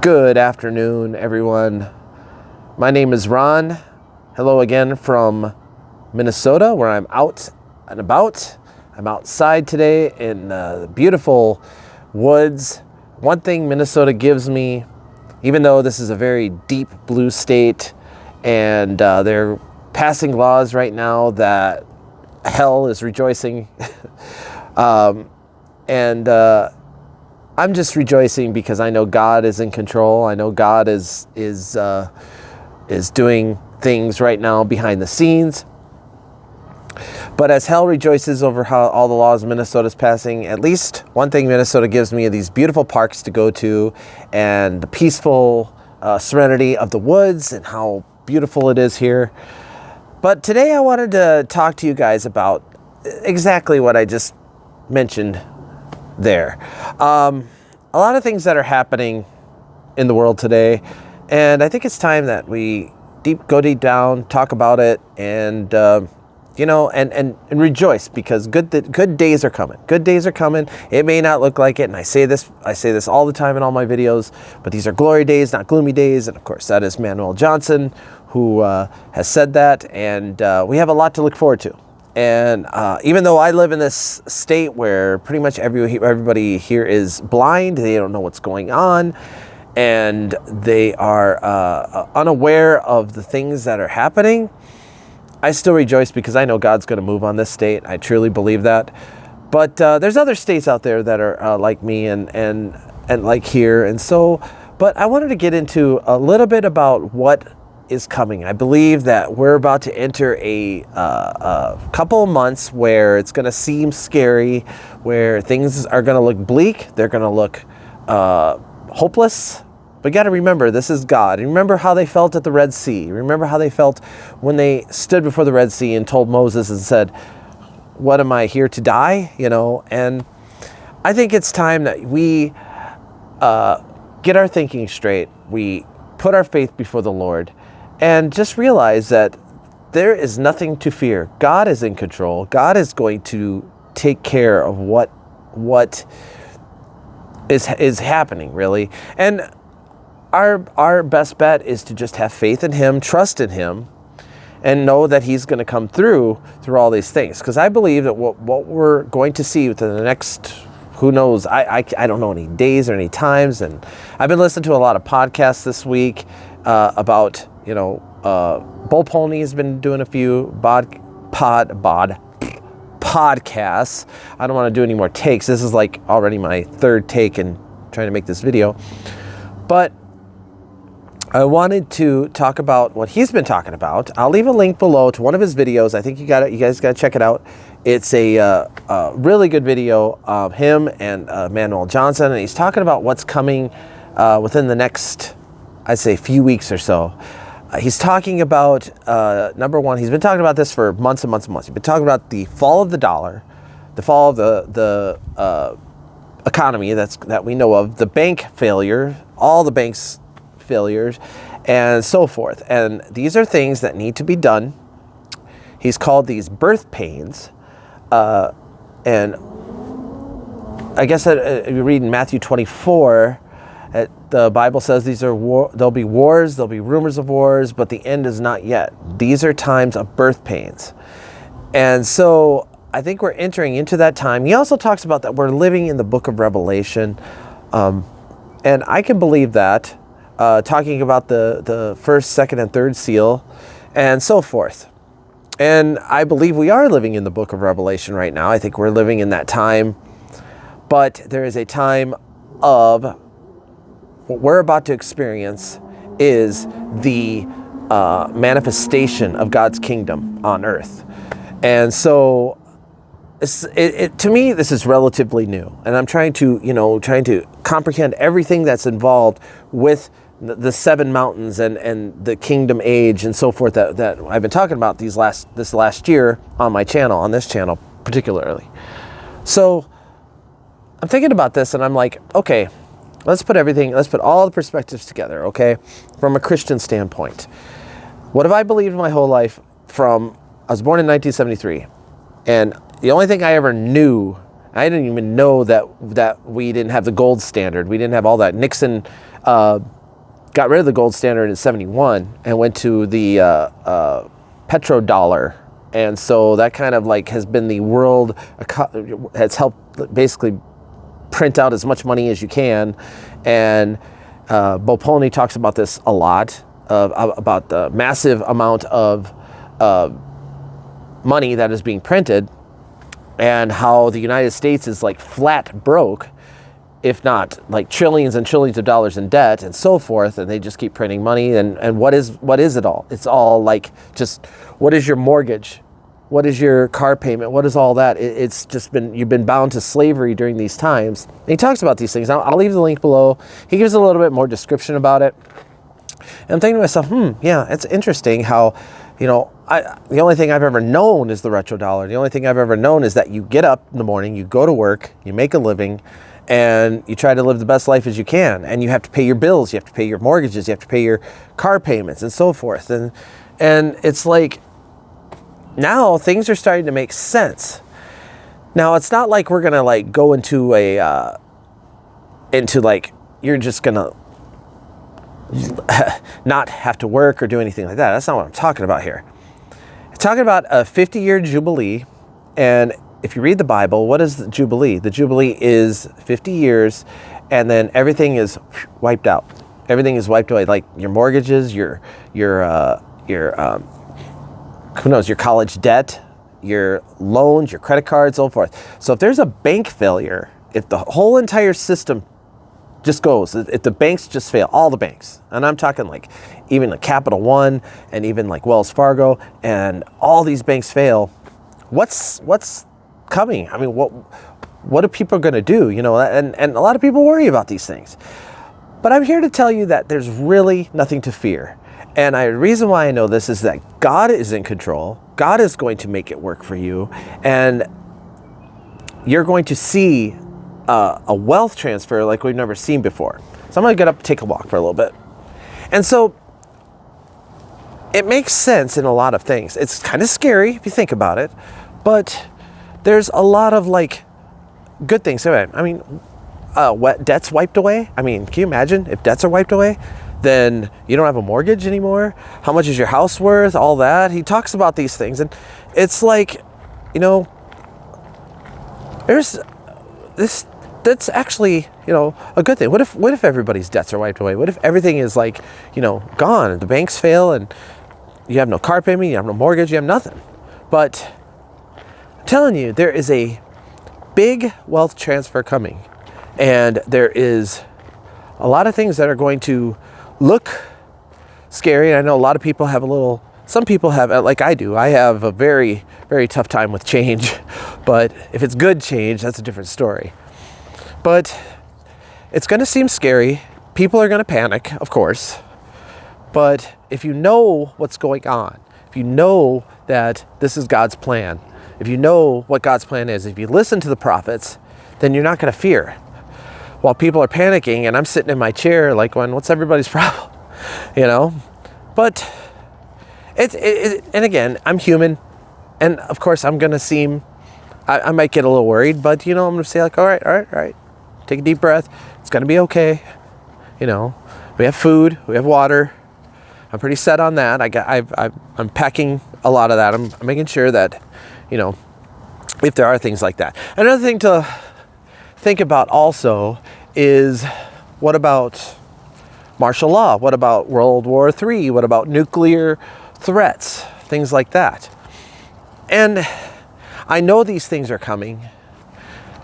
Good afternoon, everyone. My name is Ron. Hello again from Minnesota, where I'm out and about. I'm outside today in the beautiful woods. One thing Minnesota gives me, even though this is a very deep blue state, and they're passing laws right now that hell is rejoicing. I'm just rejoicing because I know God is in control. I know God is doing things right now behind the scenes. But as hell rejoices over how all the laws Minnesota's passing, at least one thing Minnesota gives me are these beautiful parks to go to, and the peaceful serenity of the woods and how beautiful it is here. But today I wanted to talk to you guys about exactly what I just mentioned there. A lot of things that are happening in the world today, and I think it's time that we go deep down, talk about it, and and rejoice, because good days are coming. Good days are coming. It may not look like it, and I say this all the time in all my videos, but these are glory days, not gloomy days. And of course, that is Manuel Johnson who has said that, and we have a lot to look forward to. And even though I live in this state where pretty much everybody here is blind, they don't know what's going on, and they are unaware of the things that are happening, I still rejoice because I know God's going to move on this state. I truly believe that. But there's other states out there that are like me and like here, and so. But I wanted to get into a little bit about what is coming. I believe that we're about to enter a couple of months where it's going to seem scary, where things are going to look bleak. They're going to look hopeless. But you got to remember, this is God. And remember how they felt at the Red Sea. Remember how they felt when they stood before the Red Sea and told Moses and said, "What am I here to die?" And I think it's time that we get our thinking straight. We put our faith before the Lord and just realize that there is nothing to fear. God is in control. God is going to take care of what is happening, really. And our best bet is to just have faith in Him, trust in Him, and know that He's going to come through all these things. Because I believe that what we're going to see within the next, who knows, I don't know any days or any times. And I've been listening to a lot of podcasts this week about, Bull Polny has been doing a few podcasts. I don't want to do any more takes. This is like already my third take in trying to make this video. But I wanted to talk about what he's been talking about. I'll leave a link below to one of his videos. I think you guys got to check it out. It's a really good video of him and Manuel Johnson, and he's talking about what's coming within the next, I'd say, few weeks or so. He's talking about, number one, he's been talking about this for months and months and months. He's been talking about the fall of the dollar, the fall of the economy that we know of, the bank failure, all the banks failures, and so forth. And these are things that need to be done. He's called these birth pains. And I guess you read in Matthew 24, the Bible says there'll be wars, there'll be rumors of wars, but the end is not yet. These are times of birth pains. And so I think we're entering into that time. He also talks about that we're living in the book of Revelation. And I can believe that, talking about the first, second, and third seal, and so forth. And I believe we are living in the book of Revelation right now. I think we're living in that time. But there is a time of what we're about to experience is the manifestation of God's kingdom on earth. And so to me, this is relatively new. And I'm trying to comprehend everything that's involved with the seven mountains and the kingdom age and so forth that I've been talking about this last year on my channel, on this channel particularly. So I'm thinking about this and I'm like, okay, let's put all the perspectives together, okay? From a Christian standpoint. What have I believed my whole life I was born in 1973, and the only thing I ever knew, I didn't even know that we didn't have the gold standard. We didn't have all that. Nixon got rid of the gold standard in 71 and went to the petrodollar. And so that kind of like has been the world, has helped basically print out as much money as you can. And Polny talks about this a lot, about the massive amount of money that is being printed, and how the United States is like flat broke, if not like trillions and trillions of dollars in debt and so forth, and they just keep printing money. And what is it all? It's all like, just, what is your mortgage? What is your car payment? What is all that? It's just been, you've been bound to slavery during these times. And he talks about these things. I'll leave the link below. He gives a little bit more description about it. And I'm thinking to myself, yeah, it's interesting how, you know, the only thing I've ever known is the retrodollar. The only thing I've ever known is that you get up in the morning, you go to work, you make a living, and you try to live the best life as you can. And you have to pay your bills, you have to pay your mortgages, you have to pay your car payments and so forth. And it's like, now things are starting to make sense. Now it's not like we're gonna like go into like, you're just gonna not have to work or do anything like that. That's not what I'm talking about here. I'm talking about a 50-year jubilee. And if you read the Bible, what is the Jubilee? The Jubilee is 50 years, and then everything is wiped out. Everything is wiped away, like your mortgages, your who knows, your college debt, your loans, your credit cards, so forth. So if there's a bank failure, if the whole entire system just goes, if the banks just fail, all the banks, and I'm talking like even like Capital One and even like Wells Fargo, and all these banks fail, what's coming? I mean, what are people going to do? You know, and a lot of people worry about these things. But I'm here to tell you that there's really nothing to fear. And the reason why I know this is that God is in control. God is going to make it work for you. And you're going to see a wealth transfer like we've never seen before. So I'm going to get up and take a walk for a little bit. And so it makes sense in a lot of things. It's kind of scary if you think about it, but there's a lot of like good things. I mean, debt's wiped away. I mean, can you imagine if debts are wiped away? Then you don't have a mortgage anymore. How much is your house worth? All that. He talks about these things, and it's like, you know, there's this. That's actually, you know, a good thing. What if everybody's debts are wiped away? What if everything is like, you know, gone, and the banks fail, and you have no car payment, you have no mortgage, you have nothing? But I'm telling you, there is a big wealth transfer coming, and there is a lot of things that are going to look scary. I know a lot of people have some people have, like I do, I have a very, very tough time with change. But if it's good change, that's a different story. But it's going to seem scary. People are going to panic, of course. But if you know what's going on, if you know that this is God's plan, if you know what God's plan is, if you listen to the prophets, then you're not going to fear. While people are panicking and I'm sitting in my chair like, what's everybody's problem? You know? But and again, I'm human. And of course I'm going to seem, I might get a little worried, but you know, I'm going to say like, all right. Take a deep breath. It's going to be okay. You know, we have food, we have water. I'm pretty set on that. I'm packing a lot of that. I'm making sure that, you know, if there are things like that. Another thing to think about also is, what about martial law? What about World War III? What about nuclear threats? Things like that. And I know these things are coming.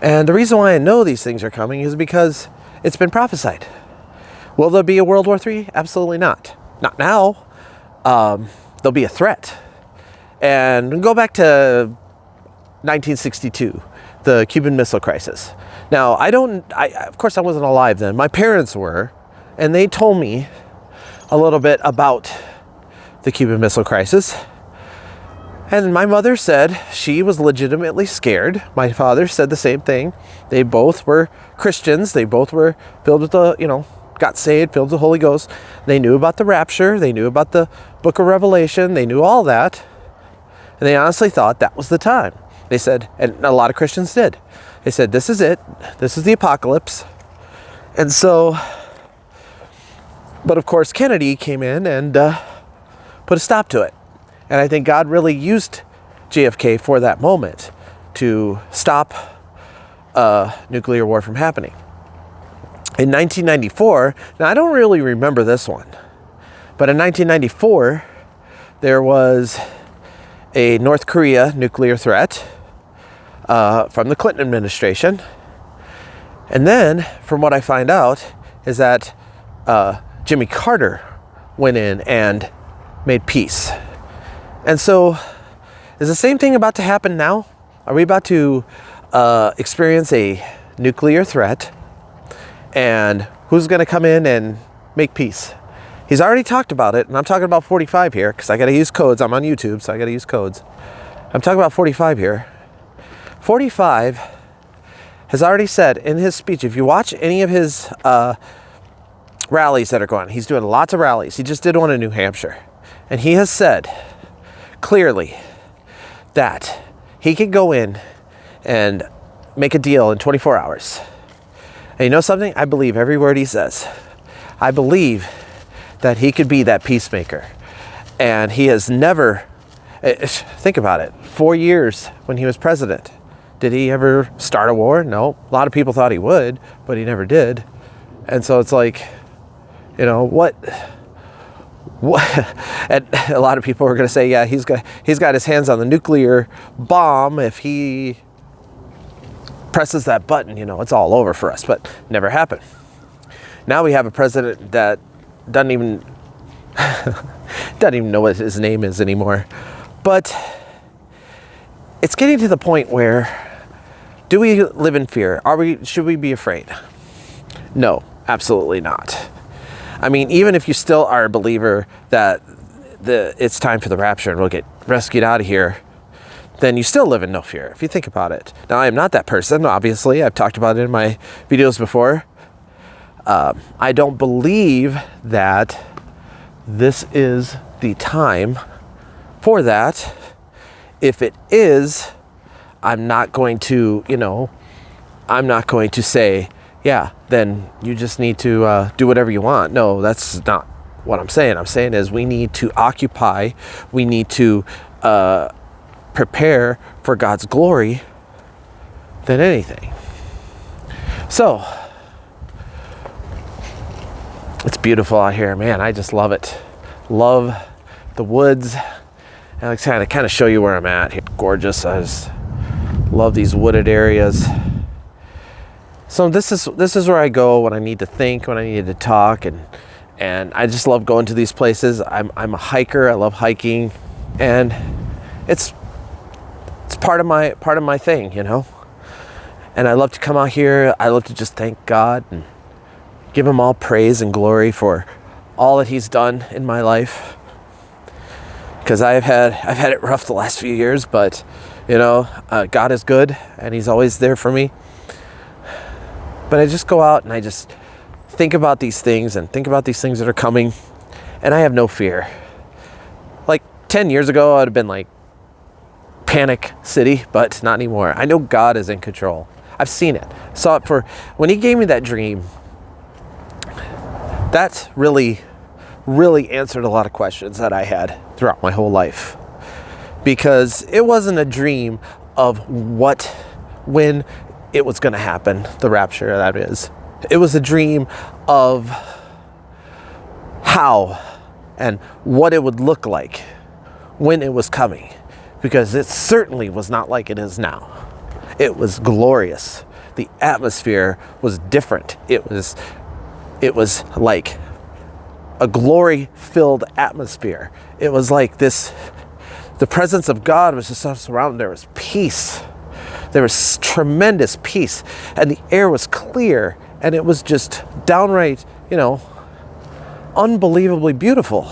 And the reason why I know these things are coming is because it's been prophesied. Will there be a World War III? Absolutely not. Not now. There'll be a threat. And go back to 1962, the Cuban Missile Crisis. Now, of course I wasn't alive then. My parents were, and they told me a little bit about the Cuban Missile Crisis. And my mother said she was legitimately scared. My father said the same thing. They both were Christians. They both were filled with got saved, filled with the Holy Ghost. They knew about the rapture. They knew about the book of Revelation. They knew all that. And they honestly thought that was the time. They said, and a lot of Christians did. They said, this is it. This is the apocalypse. And so But of course, Kennedy came in and put a stop to it. And I think God really used JFK for that moment to stop nuclear war from happening. In 1994, now I don't really remember this one, but in 1994, there was a North Korea nuclear threat from the Clinton administration. And then, from what I find out, is that Jimmy Carter went in and made peace. And so, is the same thing about to happen now? Are we about to experience a nuclear threat? And who's going to come in and make peace? He's already talked about it, and I'm talking about 45 here, because I got to use codes. I'm on YouTube, so I got to use codes. I'm talking about 45 here. 45 has already said in his speech, if you watch any of his rallies that are going on, he's doing lots of rallies. He just did one in New Hampshire. And he has said clearly that he could go in and make a deal in 24 hours. And you know something? I believe every word he says. I believe that he could be that peacemaker. And he has never, think about it, 4 years when he was president. Did he ever start a war? No. A lot of people thought he would, but he never did. And so it's like, you know, what? And a lot of people were going to say, yeah, he's got his hands on the nuclear bomb. If he presses that button, you know, it's all over for us, but never happened. Now we have a president that doesn't even know what his name is anymore. But it's getting to the point where, do we live in fear? Should we be afraid? No, absolutely not. I mean, even if you still are a believer that it's time for the rapture and we'll get rescued out of here, then you still live in no fear, if you think about it. Now, I am not that person, obviously. I've talked about it in my videos before. I don't believe that this is the time for that. If it is, I'm not going to, say, yeah, then you just need to do whatever you want. No, that's not what I'm saying. I'm saying is we need to occupy, we need to prepare for God's glory than anything. So, it's beautiful out here, man. I just love it. Love the woods. And I kind of show you where I'm at here. Gorgeous. I just love these wooded areas. So this is where I go when I need to think, when I need to talk, and I just love going to these places. I'm a hiker. I love hiking, and it's part of my thing, you know. And I love to come out here. I love to just thank God and give him all praise and glory for all that he's done in my life. Because I've had it rough the last few years, but you know, God is good and he's always there for me. But I just go out and I just think about these things and think about these things that are coming, and I have no fear. Like 10 years ago, I would have been like panic city, but not anymore. I know God is in control. I've seen it. Saw it when he gave me that dream. That's really answered a lot of questions that I had throughout my whole life. Because it wasn't a dream of when it was going to happen, the rapture, that is. It was a dream of how and what it would look like when it was coming. Because it certainly was not like it is now. It was glorious. The atmosphere was different. It was like a glory-filled atmosphere. It was like this, the presence of God was just surrounded. There was peace. There was tremendous peace. And the air was clear. And it was just downright, unbelievably beautiful.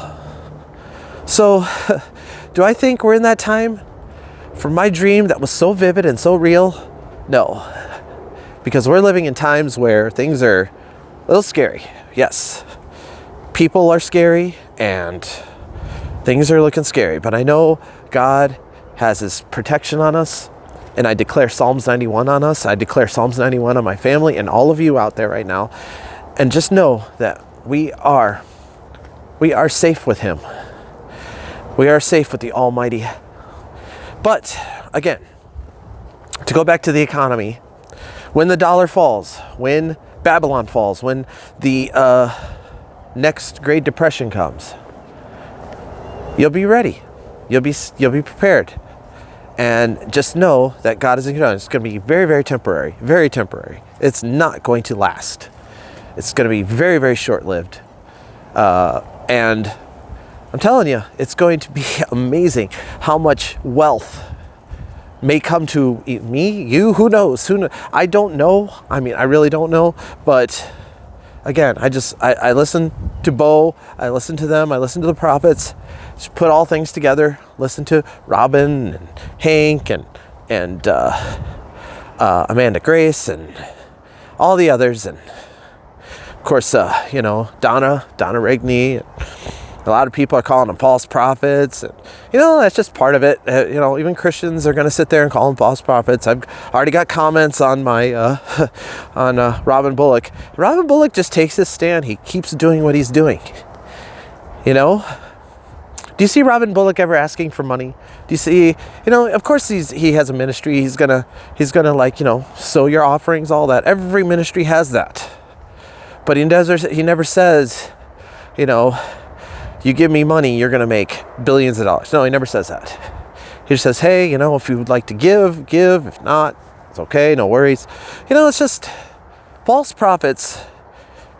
So, do I think we're in that time? For my dream that was so vivid and so real? No. Because we're living in times where things are a little scary. Yes. People are scary and things are looking scary. But I know God has his protection on us. And I declare Psalms 91 on us. I declare Psalms 91 on my family and all of you out there right now. And just know that we are We are safe with him. We are safe with the Almighty. But again, to go back to the economy, when the dollar falls, when Babylon falls, when the next Great Depression comes, you'll be ready. You'll be prepared. And just know that God is in control. It's going to be very, very temporary. Very temporary. It's not going to last. It's going to be very, very short-lived. And I'm telling you, it's going to be amazing how much wealth may come to me, you, who knows? I don't know. I mean, I really don't know. But again, I listen to Bo. I listen to them. I listen to the prophets. Just put all things together. Listen to Robin and Hank and Amanda Grace and all the others. And of course, Donna Rigney. A lot of people are calling them false prophets, and that's just part of it. Even Christians are going to sit there and call them false prophets. I've already got comments on my on Robin Bullock. Robin Bullock just takes his stand. He keeps doing what he's doing. Do you see Robin Bullock ever asking for money? Do you see? Of course he has a ministry. He's gonna sow your offerings, all that. Every ministry has that, but he never says, you give me money, you're going to make billions of dollars. No, he never says that. He just says, hey, if you would like to give. If not, it's okay, no worries. It's just false prophets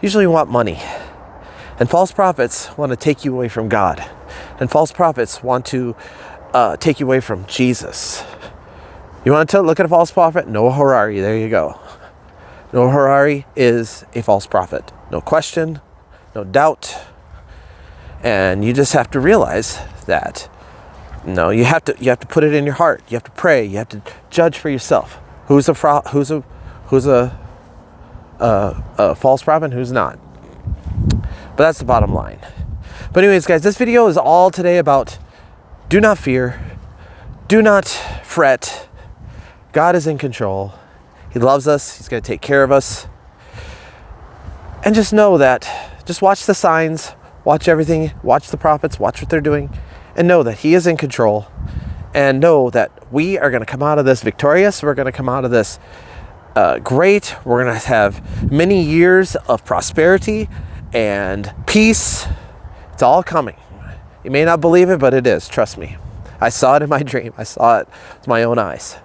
usually want money. And false prophets want to take you away from God. And false prophets want to take you away from Jesus. You want to look at a false prophet? Noah Harari, there you go. Noah Harari is a false prophet. No question, no doubt. And you just have to realize that, you have to put it in your heart. You have to pray. You have to judge for yourself. Who's a false prophet and who's not. But that's the bottom line. But anyways, guys, this video is all today about do not fear. Do not fret. God is in control. He loves us. He's going to take care of us. And just know that, just watch the signs. Watch everything, watch the prophets, watch what they're doing, and know that he is in control, and know that we are going to come out of this victorious. We're going to come out of this great. We're going to have many years of prosperity and peace. It's all coming. You may not believe it, but it is. Trust me. I saw it in my dream. I saw it with my own eyes.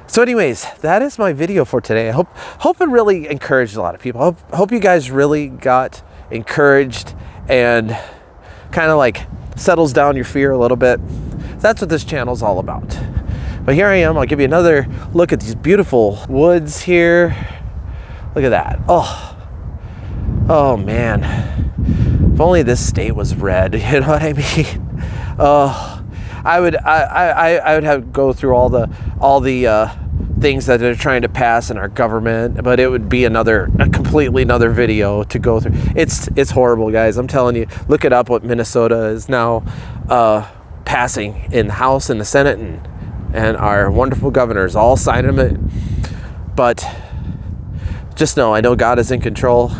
So anyways, that is my video for today. I hope it really encouraged a lot of people. Hope you guys really got encouraged and kind of settles down your fear a little bit. That's what this channel is all about. But here I am. I'll give you another look at these beautiful woods here. Look at that. Oh man. If only this state was red. You know what I mean? Oh, I would have to go through all the things that they're trying to pass in our government, but it would be a completely another video to go through. It's horrible, guys. I'm telling you, look it up what Minnesota is now passing in the House and the Senate, and our wonderful governors all signing it. But just know, I know God is in control.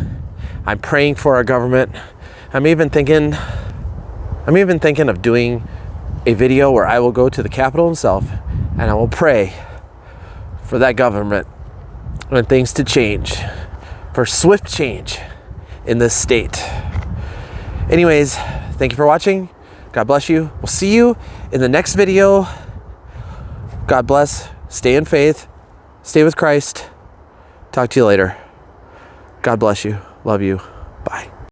I'm praying for our government. I'm even thinking of doing a video where I will go to the Capitol himself and I will pray for that government and things to change, for swift change in this state. Anyways, thank you for watching. God bless you. We'll see you in the next video. God bless. Stay in faith. Stay with Christ. Talk to you later. God bless you. Love you. Bye.